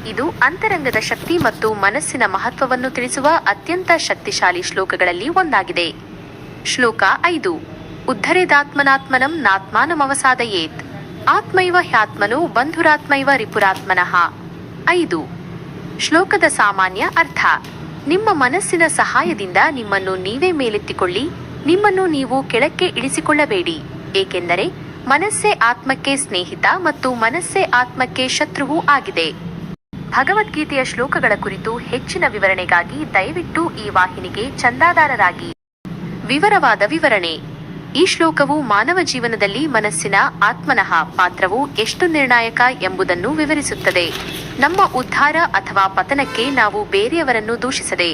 ಇದು ಅಂತರಂಗದ ಶಕ್ತಿ ಮತ್ತು ಮನಸ್ಸಿನ ಮಹತ್ವವನ್ನು ತಿಳಿಸುವ ಅತ್ಯಂತ ಶಕ್ತಿಶಾಲಿ ಶ್ಲೋಕಗಳಲ್ಲಿ ಒಂದಾಗಿದೆ. ಶ್ಲೋಕ 5. ಉದ್ಧರೇದಾತ್ಮನಾತ್ಮನಂ ನಾತ್ಮಾನಮವಸಾದಯೇತ್. ಆತ್ಮೈವ ಹ್ಯಾತ್ಮನೋ ಬಂಧುರಾತ್ಮೈವ ರಿಪುರಾತ್ಮನಃ. 5. ಶ್ಲೋಕದ ಸಾಮಾನ್ಯ ಅರ್ಥ: ನಿಮ್ಮ ಮನಸ್ಸಿನ ಸಹಾಯದಿಂದ ನಿಮ್ಮನ್ನು ನೀವೇ ಮೇಲೆತ್ತಿಕೊಳ್ಳಿ, ನಿಮ್ಮನ್ನು ನೀವು ಕೆಳಕ್ಕೆ ಇಳಿಸಿಕೊಳ್ಳಬೇಡಿ, ಏಕೆಂದರೆ ಮನಸ್ಸೇ ಆತ್ಮಕ್ಕೆ ಸ್ನೇಹಿತ ಮತ್ತು ಮನಸ್ಸೇ ಆತ್ಮಕ್ಕೆ ಶತ್ರುವೂ ಆಗಿದೆ. ಭಗವದ್ಗೀತೆಯ ಶ್ಲೋಕಗಳ ಕುರಿತು ಹೆಚ್ಚಿನ ವಿವರಣೆಗಾಗಿ ದಯವಿಟ್ಟು ಈ ವಾಹಿನಿಗೆ ಚಂದಾದಾರರಾಗಿ. ವಿವರವಾದ ವಿವರಣೆ: ಈ ಶ್ಲೋಕವು ಮಾನವ ಜೀವನದಲ್ಲಿ ಮನಸ್ಸಿನ ಆತ್ಮನಃ ಪಾತ್ರವು ಎಷ್ಟು ನಿರ್ಣಾಯಕ ಎಂಬುದನ್ನು ವಿವರಿಸುತ್ತದೆ. ನಮ್ಮ ಉದ್ಧಾರ ಅಥವಾ ಪತನಕ್ಕೆ ನಾವು ಬೇರೆಯವರನ್ನು ದೂಷಿಸದೆ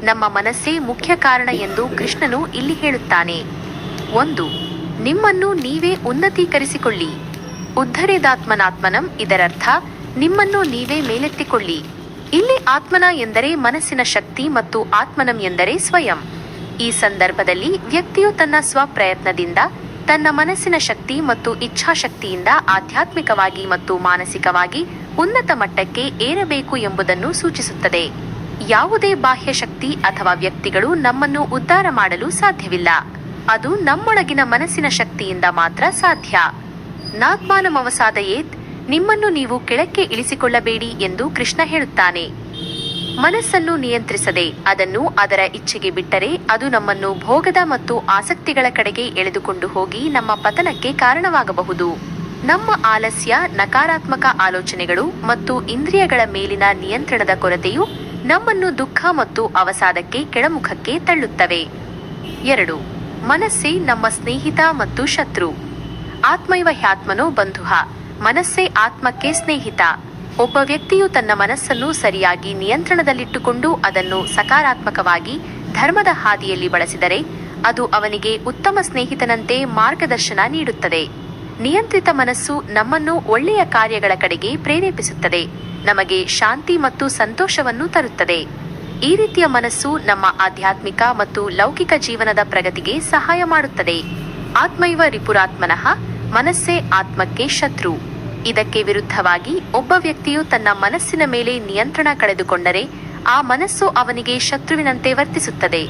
ನಮ್ಮ ಮನಸ್ಸೇ ಮುಖ್ಯ ಕಾರಣ ಎಂದು ಕೃಷ್ಣನು ಇಲ್ಲಿ ಹೇಳುತ್ತಾನೆ. 1. ನಿಮ್ಮನ್ನು ನೀವೇ ಉನ್ನತೀಕರಿಸಿಕೊಳ್ಳಿ. ಉದ್ಧರೇದಾತ್ಮನಾತ್ಮನಂ, ಇದರರ್ಥ ನಿಮ್ಮನ್ನು ನೀವೇ ಮೇಲೆತ್ತಿಕೊಳ್ಳಿ. ಇಲ್ಲಿ ಆತ್ಮನ ಎಂದರೆ ಮನಸ್ಸಿನ ಶಕ್ತಿ ಮತ್ತು ಆತ್ಮನಂ ಎಂದರೆ ಸ್ವಯಂ. ಈ ಸಂದರ್ಭದಲ್ಲಿ ವ್ಯಕ್ತಿಯು ತನ್ನ ಸ್ವಪ್ರಯತ್ನದಿಂದ ತನ್ನ ಮನಸ್ಸಿನ ಶಕ್ತಿ ಮತ್ತು ಇಚ್ಛಾಶಕ್ತಿಯಿಂದ ಆಧ್ಯಾತ್ಮಿಕವಾಗಿ ಮತ್ತು ಮಾನಸಿಕವಾಗಿ ಉನ್ನತ ಮಟ್ಟಕ್ಕೆ ಏರಬೇಕು ಎಂಬುದನ್ನು ಸೂಚಿಸುತ್ತದೆ. ಯಾವುದೇ ಬಾಹ್ಯ ಶಕ್ತಿ ಅಥವಾ ವ್ಯಕ್ತಿಗಳು ನಮ್ಮನ್ನು ಉದ್ಧಾರ ಮಾಡಲು ಸಾಧ್ಯವಿಲ್ಲ. ಅದು ನಮ್ಮೊಳಗಿನ ಮನಸ್ಸಿನ ಶಕ್ತಿಯಿಂದ ಮಾತ್ರ ಸಾಧ್ಯ. ನಾತ್ಮಾನಮವಸಾದಯೇತ್, ನಿಮ್ಮನ್ನು ನೀವು ಕೆಳಕ್ಕೆ ಇಳಿಸಿಕೊಳ್ಳಬೇಡಿ ಎಂದು ಕೃಷ್ಣ ಹೇಳುತ್ತಾನೆ. ಮನಸ್ಸನ್ನು ನಿಯಂತ್ರಿಸದೆ ಅದನ್ನು ಅದರ ಇಚ್ಛೆಗೆ ಬಿಟ್ಟರೆ ಅದು ನಮ್ಮನ್ನು ಭೋಗದ ಮತ್ತು ಆಸಕ್ತಿಗಳ ಕಡೆಗೆ ಎಳೆದುಕೊಂಡು ಹೋಗಿ ನಮ್ಮ ಪತನಕ್ಕೆ ಕಾರಣವಾಗಬಹುದು. ನಮ್ಮ ಆಲಸ್ಯ, ನಕಾರಾತ್ಮಕ ಆಲೋಚನೆಗಳು ಮತ್ತು ಇಂದ್ರಿಯಗಳ ಮೇಲಿನ ನಿಯಂತ್ರಣದ ಕೊರತೆಯು ನಮ್ಮನ್ನು ದುಃಖ ಮತ್ತು ಅವಸಾದಕ್ಕೆ ಕೆಳಮುಖಕ್ಕೆ ತಳ್ಳುತ್ತವೆ. 2. ಮನಸ್ಸೇ ನಮ್ಮ ಸ್ನೇಹಿತ ಮತ್ತು ಶತ್ರು. ಆತ್ಮೈವ ಹ್ಯಾತ್ಮನೋ ಬಂಧುಃ. ಮನಸ್ಸೇ ಆತ್ಮಕ್ಕೆ ಸ್ನೇಹಿತ. ಒಬ್ಬ ವ್ಯಕ್ತಿಯು ತನ್ನ ಮನಸ್ಸನ್ನು ಸರಿಯಾಗಿ ನಿಯಂತ್ರಣದಲ್ಲಿಟ್ಟುಕೊಂಡು ಅದನ್ನು ಸಕಾರಾತ್ಮಕವಾಗಿ ಧರ್ಮದ ಹಾದಿಯಲ್ಲಿ ಬಳಸಿದರೆ ಅದು ಅವನಿಗೆ ಉತ್ತಮ ಸ್ನೇಹಿತನಂತೆ ಮಾರ್ಗದರ್ಶನ ನೀಡುತ್ತದೆ. ನಿಯಂತ್ರಿತ ಮನಸ್ಸು ನಮ್ಮನ್ನು ಒಳ್ಳೆಯ ಕಾರ್ಯಗಳ ಕಡೆಗೆ ಪ್ರೇರೇಪಿಸುತ್ತದೆ, ನಮಗೆ ಶಾಂತಿ ಮತ್ತು ಸಂತೋಷವನ್ನು ತರುತ್ತದೆ. ಈ ರೀತಿಯ ಮನಸ್ಸು ನಮ್ಮ ಆಧ್ಯಾತ್ಮಿಕ ಮತ್ತು ಲೌಕಿಕ ಜೀವನದ ಪ್ರಗತಿಗೆ ಸಹಾಯ ಮಾಡುತ್ತದೆ. ಆತ್ಮೈವ ರಿಪುರಾತ್ಮನಃ, ಮನಸ್ಸೇ ಆತ್ಮಕ್ಕೆ ಶತ್ರು. ಇದಕ್ಕೆ ವಿರುದ್ಧವಾಗಿ ಒಬ್ಬ ವ್ಯಕ್ತಿಯು ತನ್ನ ಮನಸ್ಸಿನ ಮೇಲೆ ನಿಯಂತ್ರಣ ಕಳೆದುಕೊಂಡರೆ ಆ ಮನಸ್ಸು ಅವನಿಗೆ ಶತ್ರುವಿನಂತೆ ವರ್ತಿಸುತ್ತದೆ.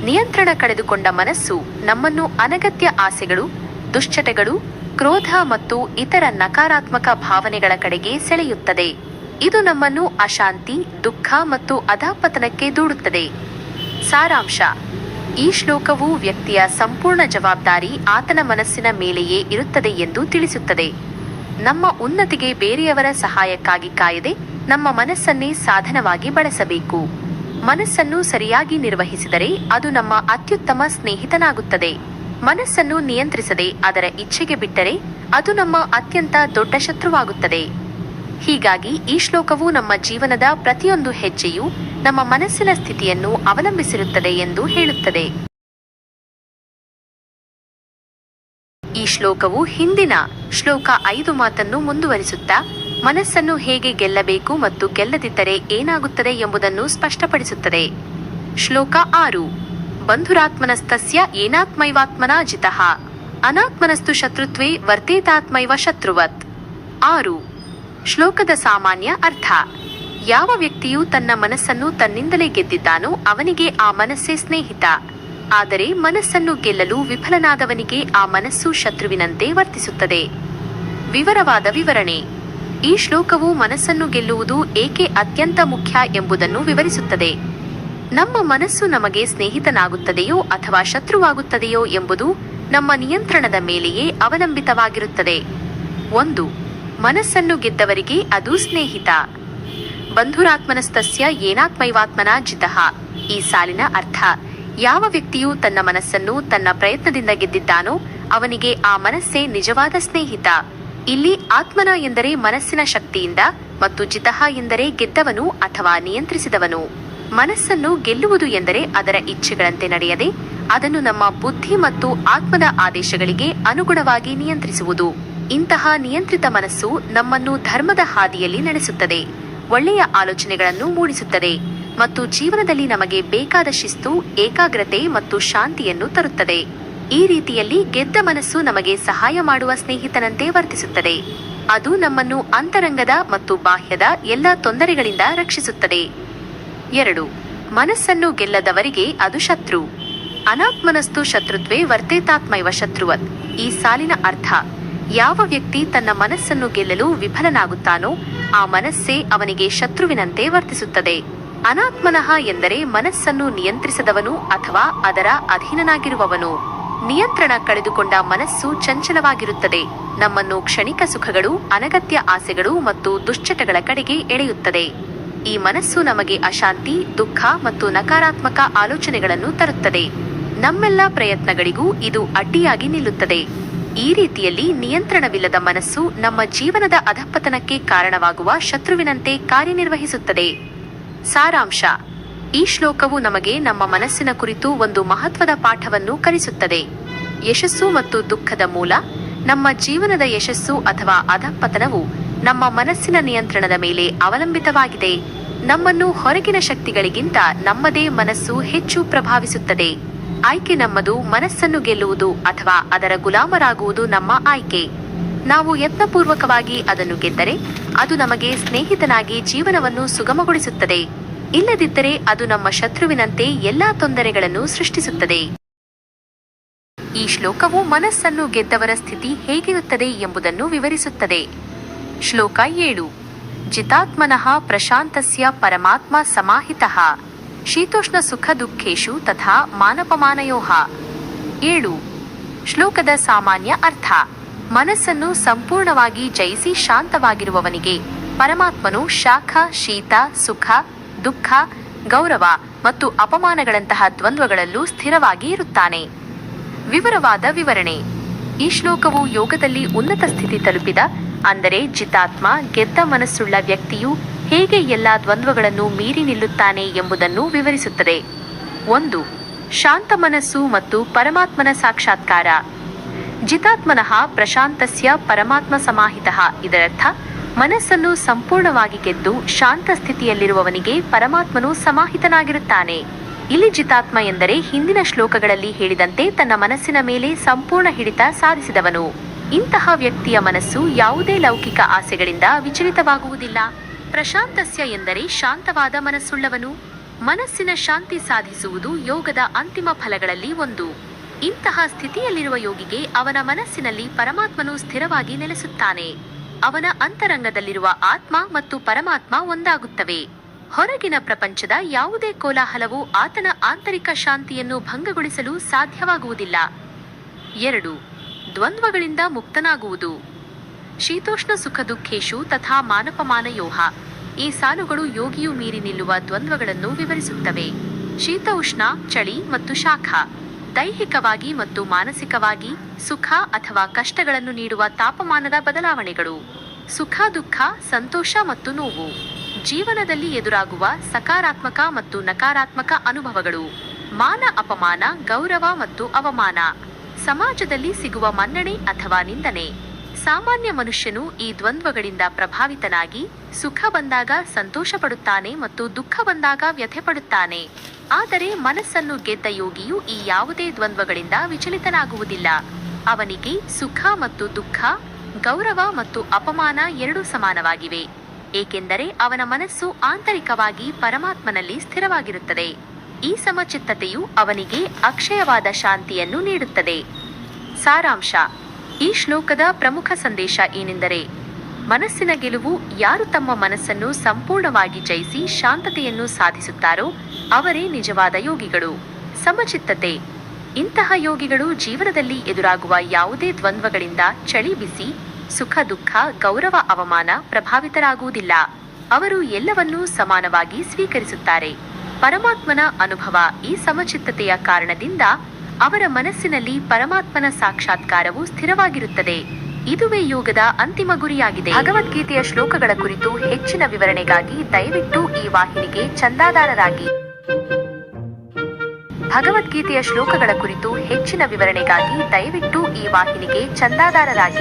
ನಿಯಂತ್ರಣ ಕಳೆದುಕೊಂಡ ಮನಸ್ಸು ನಮ್ಮನ್ನು ಅನಗತ್ಯ ಆಸೆಗಳು, ದುಶ್ಚಟಗಳು, ಕ್ರೋಧ ಮತ್ತು ಇತರ ನಕಾರಾತ್ಮಕ ಭಾವನೆಗಳ ಕಡೆಗೆ ಸೆಳೆಯುತ್ತದೆ. ಇದು ನಮ್ಮನ್ನು ಅಶಾಂತಿ, ದುಃಖ ಮತ್ತು ಅಧಃಪತನಕ್ಕೆ ದೂಡುತ್ತದೆ. ಸಾರಾಂಶ: ಈ ಶ್ಲೋಕವು ವ್ಯಕ್ತಿಯ ಸಂಪೂರ್ಣ ಜವಾಬ್ದಾರಿ ಆತನ ಮನಸ್ಸಿನ ಮೇಲೆಯೇ ಇರುತ್ತದೆ ಎಂದು ತಿಳಿಸುತ್ತದೆ. ನಮ್ಮ ಉನ್ನತಿಗೆ ಬೇರೆಯವರ ಸಹಾಯಕ್ಕಾಗಿ ಕಾಯದೆ ನಮ್ಮ ಮನಸ್ಸನ್ನೇ ಸಾಧನವಾಗಿ ಬಳಸಬೇಕು. ಮನಸ್ಸನ್ನು ಸರಿಯಾಗಿ ನಿರ್ವಹಿಸಿದರೆ ಅದು ನಮ್ಮ ಅತ್ಯುತ್ತಮ ಸ್ನೇಹಿತನಾಗುತ್ತದೆ. ಮನಸ್ಸನ್ನು ನಿಯಂತ್ರಿಸದೆ ಅದರ ಇಚ್ಛೆಗೆ ಬಿಟ್ಟರೆ ಅದು ನಮ್ಮ ಅತ್ಯಂತ ದೊಡ್ಡ ಶತ್ರುವಾಗುತ್ತದೆ. ಹೀಗಾಗಿ ಈ ಶ್ಲೋಕವು ನಮ್ಮ ಜೀವನದ ಪ್ರತಿಯೊಂದು ಹೆಜ್ಜೆಯೂ ನಮ್ಮ ಮನಸ್ಸಿನ ಸ್ಥಿತಿಯನ್ನು ಅವಲಂಬಿಸಿರುತ್ತದೆ ಎಂದು ಹೇಳುತ್ತದೆ. ಈ ಶ್ಲೋಕವು ಹಿಂದಿನ ಶ್ಲೋಕ 5 ಮಾತನ್ನು ಮುಂದುವರಿಸುತ್ತಾ ಮನಸ್ಸನ್ನು ಹೇಗೆ ಗೆಲ್ಲಬೇಕು ಮತ್ತು ಗೆಲ್ಲದಿದ್ದರೆ ಏನಾಗುತ್ತದೆ ಎಂಬುದನ್ನು ಸ್ಪಷ್ಟಪಡಿಸುತ್ತದೆ. ಶ್ಲೋಕ 6. ಬಂಧುರಾತ್ಮನಸ್ತಸ್ಯ ಏನಾತ್ಮೈವಾತ್ಮನಾ ಜಿತಃ ಅನಾತ್ಮನಸ್ತು ಶತ್ರುತ್ವೇ ವರ್ತೇತಾತ್ಮೈವ ಶತ್ರುವತ್. 6. ಶ್ಲೋಕದ ಸಾಮಾನ್ಯ ಅರ್ಥ: ಯಾವ ವ್ಯಕ್ತಿಯು ತನ್ನ ಮನಸ್ಸನ್ನು ತನ್ನಿಂದಲೇ ಗೆದ್ದಿದ್ದಾನೋ ಅವನಿಗೆ ಆ ಮನಸ್ಸೇ ಸ್ನೇಹಿತ. ಆದರೆ ಮನಸ್ಸನ್ನು ಗೆಲ್ಲಲು ವಿಫಲನಾದವನಿಗೆ ಆ ಮನಸ್ಸು ಶತ್ರುವಿನಂತೆ ವರ್ತಿಸುತ್ತದೆ. ವಿವರವಾದ ವಿವರಣೆ: ಈ ಶ್ಲೋಕವು ಮನಸ್ಸನ್ನು ಗೆಲ್ಲುವುದು ಏಕೆ ಅತ್ಯಂತ ಮುಖ್ಯ ಎಂಬುದನ್ನು ವಿವರಿಸುತ್ತದೆ. ನಮ್ಮ ಮನಸ್ಸು ನಮಗೆ ಸ್ನೇಹಿತನಾಗುತ್ತದೆಯೋ ಅಥವಾ ಶತ್ರುವಾಗುತ್ತದೆಯೋ ಎಂಬುದು ನಮ್ಮ ನಿಯಂತ್ರಣದ ಮೇಲೆಯೇ ಅವಲಂಬಿತವಾಗಿರುತ್ತದೆ. 1. ಮನಸ್ಸನ್ನು ಗೆದ್ದವರಿಗೆ ಅದು ಸ್ನೇಹಿತ. ಬಂಧುರಾತ್ಮನಸ್ತಸ್ಯ ಏನಾತ್ಮೈವಾತ್ಮನಾ ಜಿತಃ. ಈ ಸಾಲಿನ ಅರ್ಥ: ಯಾವ ವ್ಯಕ್ತಿಯು ತನ್ನ ಮನಸ್ಸನ್ನು ತನ್ನ ಪ್ರಯತ್ನದಿಂದ ಗೆದ್ದಿದ್ದಾನೋ ಅವನಿಗೆ ಆ ಮನಸ್ಸೇ ನಿಜವಾದ ಸ್ನೇಹಿತ. ಇಲ್ಲಿ ಆತ್ಮನ ಎಂದರೆ ಮನಸ್ಸಿನ ಶಕ್ತಿಯಿಂದ ಮತ್ತು ಜಿತಃ ಎಂದರೆ ಗೆದ್ದವನು ಅಥವಾ ನಿಯಂತ್ರಿಸಿದವನು. ಮನಸ್ಸನ್ನು ಗೆಲ್ಲುವುದು ಎಂದರೆ ಅದರ ಇಚ್ಛೆಗಳಂತೆ ನಡೆಯದೆ ಅದನ್ನು ನಮ್ಮ ಬುದ್ಧಿ ಮತ್ತು ಆತ್ಮದ ಆದೇಶಗಳಿಗೆ ಅನುಗುಣವಾಗಿ ನಿಯಂತ್ರಿಸುವುದು. ಇಂತಹ ನಿಯಂತ್ರಿತ ಮನಸ್ಸು ನಮ್ಮನ್ನು ಧರ್ಮದ ಹಾದಿಯಲ್ಲಿ ನಡೆಸುತ್ತದೆ, ಒಳ್ಳೆಯ ಆಲೋಚನೆಗಳನ್ನು ಮೂಡಿಸುತ್ತದೆ ಮತ್ತು ಜೀವನದಲ್ಲಿ ನಮಗೆ ಬೇಕಾದ ಶಿಸ್ತು, ಏಕಾಗ್ರತೆ ಮತ್ತು ಶಾಂತಿಯನ್ನು ತರುತ್ತದೆ. ಈ ರೀತಿಯಲ್ಲಿ ಗೆದ್ದ ಮನಸ್ಸು ನಮಗೆ ಸಹಾಯ ಮಾಡುವ ಸ್ನೇಹಿತನಂತೆ ವರ್ತಿಸುತ್ತದೆ. ಅದು ನಮ್ಮನ್ನು ಅಂತರಂಗದ ಮತ್ತು ಬಾಹ್ಯದ ಎಲ್ಲ ತೊಂದರೆಗಳಿಂದ ರಕ್ಷಿಸುತ್ತದೆ. 2. ಮನಸ್ಸನ್ನು ಗೆಲ್ಲದವರಿಗೆ ಅದು ಶತ್ರು. ಅನಾತ್ಮನಸ್ತು ಶತ್ರುತ್ವೇ ವರ್ತೇತಾತ್ಮೈವ ಶತ್ರುವತ್. ಈ ಸಾಲಿನ ಅರ್ಥ: ಯಾವ ವ್ಯಕ್ತಿ ತನ್ನ ಮನಸ್ಸನ್ನು ಗೆಲ್ಲಲು ವಿಫಲನಾಗುತ್ತಾನೋ ಆ ಮನಸ್ಸೇ ಅವನಿಗೆ ಶತ್ರುವಿನಂತೆ ವರ್ತಿಸುತ್ತದೆ. ಅನಾತ್ಮನಃ ಎಂದರೆ ಮನಸ್ಸನ್ನು ನಿಯಂತ್ರಿಸದವನು ಅಥವಾ ಅದರ ಅಧೀನನಾಗಿರುವವನು. ನಿಯಂತ್ರಣ ಕಳೆದುಕೊಂಡ ಮನಸ್ಸು ಚಂಚಲವಾಗಿರುತ್ತದೆ, ನಮ್ಮನ್ನು ಕ್ಷಣಿಕ ಸುಖಗಳು, ಅನಗತ್ಯ ಆಸೆಗಳು ಮತ್ತು ದುಶ್ಚಟಗಳ ಕಡೆಗೆ ಎಳೆಯುತ್ತದೆ. ಈ ಮನಸ್ಸು ನಮಗೆ ಅಶಾಂತಿ, ದುಃಖ ಮತ್ತು ನಕಾರಾತ್ಮಕ ಆಲೋಚನೆಗಳನ್ನು ತರುತ್ತದೆ. ನಮ್ಮೆಲ್ಲ ಪ್ರಯತ್ನಗಳಿಗೂ ಇದು ಅಡ್ಡಿಯಾಗಿ ನಿಲ್ಲುತ್ತದೆ. ಈ ರೀತಿಯಲ್ಲಿ ನಿಯಂತ್ರಣವಿಲ್ಲದ ಮನಸ್ಸು ನಮ್ಮ ಜೀವನದ ಅಧಃಪತನಕ್ಕೆ ಕಾರಣವಾಗುವ ಶತ್ರುವಿನಂತೆ ಕಾರ್ಯನಿರ್ವಹಿಸುತ್ತದೆ. ಸಾರಾಂಶ: ಈ ಶ್ಲೋಕವು ನಮಗೆ ನಮ್ಮ ಮನಸ್ಸಿನ ಕುರಿತು ಒಂದು ಮಹತ್ವದ ಪಾಠವನ್ನು ಕಲಿಸುತ್ತದೆ. ಯಶಸ್ಸು ಮತ್ತು ದುಃಖದ ಮೂಲ: ನಮ್ಮ ಜೀವನದ ಯಶಸ್ಸು ಅಥವಾ ಅಧಃಪತನವು ನಮ್ಮ ಮನಸ್ಸಿನ ನಿಯಂತ್ರಣದ ಮೇಲೆ ಅವಲಂಬಿತವಾಗಿದೆ. ನಮ್ಮನ್ನು ಹೊರಗಿನ ಶಕ್ತಿಗಳಿಗಿಂತ ನಮ್ಮದೇ ಮನಸ್ಸು ಹೆಚ್ಚು ಪ್ರಭಾವಿಸುತ್ತದೆ. ಆಯ್ಕೆ ನಮ್ಮದು. ಮನಸ್ಸನ್ನು ಗೆಲ್ಲುವುದು ಅಥವಾ ಅದರ ಗುಲಾಮರಾಗುವುದು ನಮ್ಮ ಆಯ್ಕೆ. ನಾವು ಯತ್ನಪೂರ್ವಕವಾಗಿ ಅದನ್ನು ಗೆದ್ದರೆ ಅದು ನಮಗೆ ಸ್ನೇಹಿತನಾಗಿ ಜೀವನವನ್ನು ಸುಗಮಗೊಳಿಸುತ್ತದೆ. ಇಲ್ಲದಿದ್ದರೆ ಅದು ನಮ್ಮ ಶತ್ರುವಿನಂತೆ ಎಲ್ಲಾ ತೊಂದರೆಗಳನ್ನು ಸೃಷ್ಟಿಸುತ್ತದೆ. ಈ ಶ್ಲೋಕವು ಮನಸ್ಸನ್ನು ಗೆದ್ದವರ ಸ್ಥಿತಿ ಹೇಗಿರುತ್ತದೆ ಎಂಬುದನ್ನು ವಿವರಿಸುತ್ತದೆ. ಶ್ಲೋಕ 7. ಜಿತಾತ್ಮನಃ ಪ್ರಶಾಂತಸ್ಯ ಪರಮಾತ್ಮ ಸಮಾಹಿತಃ ಶೀತೋಷ್ಣ ಸುಖ ದುಃಖೇಷು ತಥಾ ಮಾನಪಮಾನಯೋಃ. 7. ಶ್ಲೋಕದ ಸಾಮಾನ್ಯ ಅರ್ಥ: ಮನಸ್ಸನ್ನು ಸಂಪೂರ್ಣವಾಗಿ ಜಯಿಸಿ ಶಾಂತವಾಗಿರುವವನಿಗೆ ಪರಮಾತ್ಮನು ಶಾಖ, ಶೀತ, ಸುಖ, ದುಃಖ, ಗೌರವ ಮತ್ತು ಅಪಮಾನಗಳಂತಹ ದ್ವಂದ್ವಗಳಲ್ಲೂ ಸ್ಥಿರವಾಗಿ ಇರುತ್ತಾನೆ. ವಿವರವಾದ ವಿವರಣೆ: ಈ ಶ್ಲೋಕವು ಯೋಗದಲ್ಲಿ ಉನ್ನತ ಸ್ಥಿತಿ ತಲುಪಿದ, ಅಂದರೆ ಜಿತಾತ್ಮ, ಗೆದ್ದ ಮನಸ್ಸುಳ್ಳ ವ್ಯಕ್ತಿಯು ಹೇಗೆ ಎಲ್ಲಾ ದ್ವಂದ್ವಗಳನ್ನು ಮೀರಿ ನಿಲ್ಲುತ್ತಾನೆ ಎಂಬುದನ್ನು ವಿವರಿಸುತ್ತದೆ. 1. ಶಾಂತ ಮನಸ್ಸು ಮತ್ತು ಪರಮಾತ್ಮನ ಸಾಕ್ಷಾತ್ಕಾರ. ಜಿತಾತ್ಮನಃ ಪ್ರಶಾಂತಸ್ಯ ಪರಮಾತ್ಮ ಸಮಾಹಿತಃ. ಇದರರ್ಥ ಮನಸ್ಸನ್ನು ಸಂಪೂರ್ಣವಾಗಿ ಗೆದ್ದು ಶಾಂತ ಸ್ಥಿತಿಯಲ್ಲಿರುವವನಿಗೆ ಪರಮಾತ್ಮನು ಸಮಾಹಿತನಾಗಿರುತ್ತಾನೆ. ಇಲ್ಲಿ ಜಿತಾತ್ಮ ಎಂದರೆ ಹಿಂದಿನ ಶ್ಲೋಕಗಳಲ್ಲಿ ಹೇಳಿದಂತೆ ತನ್ನ ಮನಸ್ಸಿನ ಮೇಲೆ ಸಂಪೂರ್ಣ ಹಿಡಿತ ಸಾಧಿಸಿದವನು. ಇಂತಹ ವ್ಯಕ್ತಿಯ ಮನಸ್ಸು ಯಾವುದೇ ಲೌಕಿಕ ಆಸೆಗಳಿಂದ ವಿಚಲಿತವಾಗುವುದಿಲ್ಲ. ಪ್ರಶಾಂತಸ್ಯ ಎಂದರೆ ಶಾಂತವಾದ ಮನಸ್ಸುಳ್ಳವನು. ಮನಸ್ಸಿನ ಶಾಂತಿ ಸಾಧಿಸುವುದು ಯೋಗದ ಅಂತಿಮ ಫಲಗಳಲ್ಲಿ ಒಂದು. ಇಂತಹ ಸ್ಥಿತಿಯಲ್ಲಿರುವ ಯೋಗಿಗೆ ಅವನ ಮನಸ್ಸಿನಲ್ಲಿ ಪರಮಾತ್ಮನು ಸ್ಥಿರವಾಗಿ ನೆಲೆಸುತ್ತಾನೆ. ಅವನ ಅಂತರಂಗದಲ್ಲಿರುವ ಆತ್ಮ ಮತ್ತು ಪರಮಾತ್ಮ ಒಂದಾಗುತ್ತವೆ. ಹೊರಗಿನ ಪ್ರಪಂಚದ ಯಾವುದೇ ಕೋಲಾಹಲವು ಆತನ ಆಂತರಿಕ ಶಾಂತಿಯನ್ನು ಭಂಗಗೊಳಿಸಲು ಸಾಧ್ಯವಾಗುವುದಿಲ್ಲ. 2. ದ್ವಂದ್ವಗಳಿಂದ ಮುಕ್ತನಾಗುವುದು. ಶೀತೋಷ್ಣ ಸುಖ ದುಃಖೇಷು ತಥಾ ಮಾನಪಮಾನಯೋಃ. ಈ ಸಾಲುಗಳು ಯೋಗಿಯು ಮೀರಿ ನಿಲ್ಲುವ ದ್ವಂದ್ವಗಳನ್ನು ವಿವರಿಸುತ್ತವೆ. ಶೀತ, ಉಷ್ಣ, ಚಳಿ ಮತ್ತು ಶಾಖ: ದೈಹಿಕವಾಗಿ ಮತ್ತು ಮಾನಸಿಕವಾಗಿ ಸುಖ ಅಥವಾ ಕಷ್ಟಗಳನ್ನು ನೀಡುವ ತಾಪಮಾನದ ಬದಲಾವಣೆಗಳು. ಸುಖ, ದುಃಖ, ಸಂತೋಷ ಮತ್ತು ನೋವು: ಜೀವನದಲ್ಲಿ ಎದುರಾಗುವ ಸಕಾರಾತ್ಮಕ ಮತ್ತು ನಕಾರಾತ್ಮಕ ಅನುಭವಗಳು. ಮಾನ, ಅಪಮಾನ, ಗೌರವ ಮತ್ತು ಅವಮಾನ: ಸಮಾಜದಲ್ಲಿ ಸಿಗುವ ಮನ್ನಣೆ ಅಥವಾ ನಿಂದನೆ. ಸಾಮಾನ್ಯ ಮನುಷ್ಯನು ಈ ದ್ವಂದ್ವಗಳಿಂದ ಪ್ರಭಾವಿತನಾಗಿ ಸುಖ ಬಂದಾಗ ಸಂತೋಷ ಪಡುತ್ತಾನೆ ಮತ್ತು ದುಃಖ ಬಂದಾಗ ವ್ಯಥೆ ಪಡುತ್ತಾನೆ. ಆದರೆ ಮನಸ್ಸನ್ನು ಗೆದ್ದ ಯೋಗಿಯು ಈ ಯಾವುದೇ ದ್ವಂದ್ವಗಳಿಂದ ವಿಚಲಿತನಾಗುವುದಿಲ್ಲ. ಅವನಿಗೆ ಸುಖ ಮತ್ತು ದುಃಖ, ಗೌರವ ಮತ್ತು ಅಪಮಾನ ಎರಡೂ ಸಮಾನವಾಗಿವೆ, ಏಕೆಂದರೆ ಅವನ ಮನಸ್ಸು ಆಂತರಿಕವಾಗಿ ಪರಮಾತ್ಮನಲ್ಲಿ ಸ್ಥಿರವಾಗಿರುತ್ತದೆ. ಈ ಸಮಚಿತ್ತತೆಯು ಅವನಿಗೆ ಅಕ್ಷಯವಾದ ಶಾಂತಿಯನ್ನು ನೀಡುತ್ತದೆ. ಸಾರಾಂಶ: ಈ ಶ್ಲೋಕದ ಪ್ರಮುಖ ಸಂದೇಶ ಏನೆಂದರೆ, ಮನಸ್ಸಿನ ಗೆಲುವು: ಯಾರು ತಮ್ಮ ಮನಸ್ಸನ್ನು ಸಂಪೂರ್ಣವಾಗಿ ಜಯಿಸಿ ಶಾಂತತೆಯನ್ನು ಸಾಧಿಸುತ್ತಾರೋ ಅವರೇ ನಿಜವಾದ ಯೋಗಿಗಳು. ಸಮಚಿತ್ತತೆ: ಇಂತಹ ಯೋಗಿಗಳು ಜೀವನದಲ್ಲಿ ಎದುರಾಗುವ ಯಾವುದೇ ದ್ವಂದ್ವಗಳಿಂದ ಚಳಿ ಬಿಸಿ, ಸುಖ ದುಃಖ, ಗೌರವ ಅವಮಾನ ಪ್ರಭಾವಿತರಾಗುವುದಿಲ್ಲ. ಅವರು ಎಲ್ಲವನ್ನೂ ಸಮಾನವಾಗಿ ಸ್ವೀಕರಿಸುತ್ತಾರೆ. ಪರಮಾತ್ಮನ ಅನುಭವ: ಈ ಸಮಚಿತ್ತತೆಯ ಕಾರಣದಿಂದ ಅವರ ಮನಸ್ಸಿನಲ್ಲಿ ಪರಮಾತ್ಮನ ಸಾಕ್ಷಾತ್ಕಾರವು ಸ್ಥಿರವಾಗಿರುತ್ತದೆ. ಇದುವೇ ಯೋಗದ ಅಂತಿಮ ಗುರಿಯಾಗಿದೆ. ಭಗವದ್ಗೀತೆಯ ಶ್ಲೋಕಗಳ ಕುರಿತು ಹೆಚ್ಚಿನ ವಿವರಣೆಗಾಗಿ ದಯವಿಟ್ಟು ಈ ವಾಹಿನಿಗೆ ಚಂದಾದಾರರಾಗಿ. ಭಗವದ್ಗೀತೆಯ ಶ್ಲೋಕಗಳ ಕುರಿತು ಹೆಚ್ಚಿನ ವಿವರಣೆಗಾಗಿ ದಯವಿಟ್ಟು ಈ ವಾಹಿನಿಗೆ ಚಂದಾದಾರರಾಗಿ.